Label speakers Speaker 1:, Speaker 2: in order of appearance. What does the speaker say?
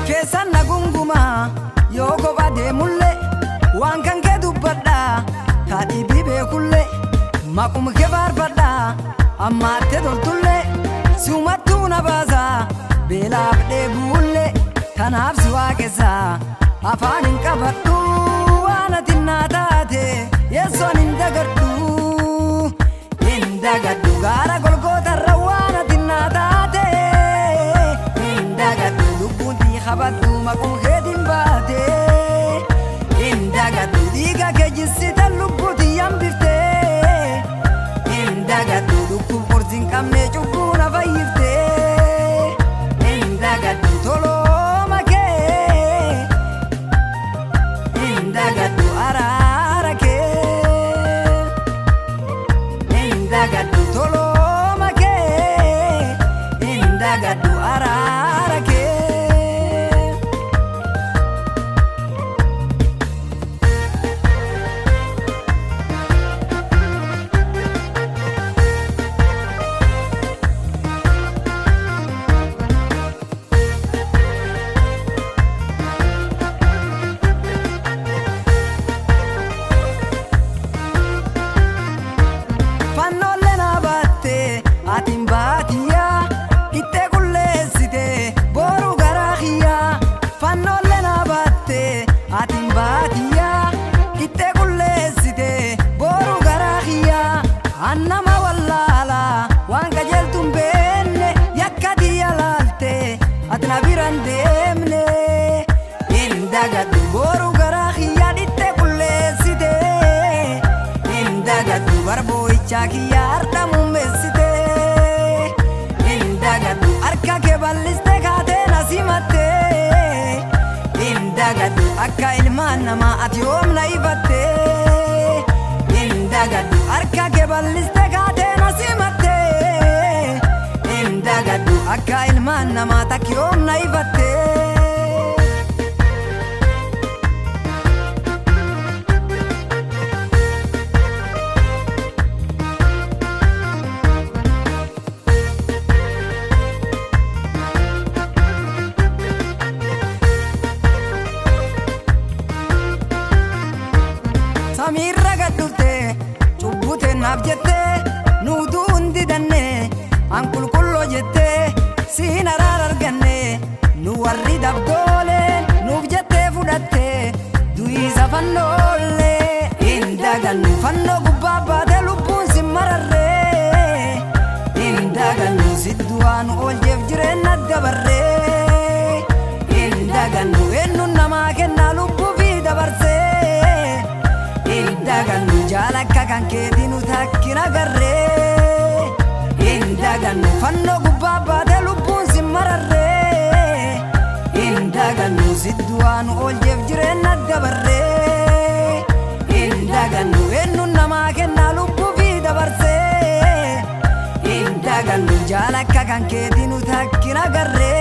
Speaker 1: Kesan nagunguma yoko bade mulle wankan ke dubbada tadi bibe kulle makum ke barbada amma te doltulle sumatuna baza bela bde bulle tanab suwageza afanin qabaddu wana tinnatate yeson indagaddu gara golgota rawana tinnatate indagaddu lubbuti khabaddu makum khedin bate indagaddu diga kejisita lubbuti yambifte indagaddu lubbu qorzin kamne chubbuna fayyifte indagaddu tolo make indagaddu ararake indagaddu tolo make indagaddu ararake fannolle na batte atin baatiya itte kullesite boru garahiya fannolle na batte atin baatiya itte kullesite boru garahiya annama wallala waan qajeltum beenne yakkati yalalte atna biran deemne indagaddu boru garahiya itte kullesite indagaddu barbo ichakiya arda mummesite indagaddu arka ke balliste kaate nasimatte indagaddu akka ilmaan nama ati oomna ifatte indagaddu arka ke balliste kaate nasimatte indagaddu akka ilmaan nama takki oomna ifatte samirra gaddufte cubbute naaf jette nuutu hundi danne an qulqulloo jette siin araar arganne nu warri dabdoole nuuf jette fudhatte du'iisa fannoolle indagannu fannoo gubbaa baate lubbuun sin mararre indagannu sidduwaan oolcheef jireenna dabarre indagannu ennun namaa kennaa lubbuu fi dabarse indagannu jaalakka kan keetinu takkina garre indagannu fannoo gubbaa baate lubbuun sin mararre indagannu sidduwaan oolcheef jireenna dabarre indagannu ennun namaa kennaa lubbuu fi dabarse indagannu jaalakka kan keetinu takkina garre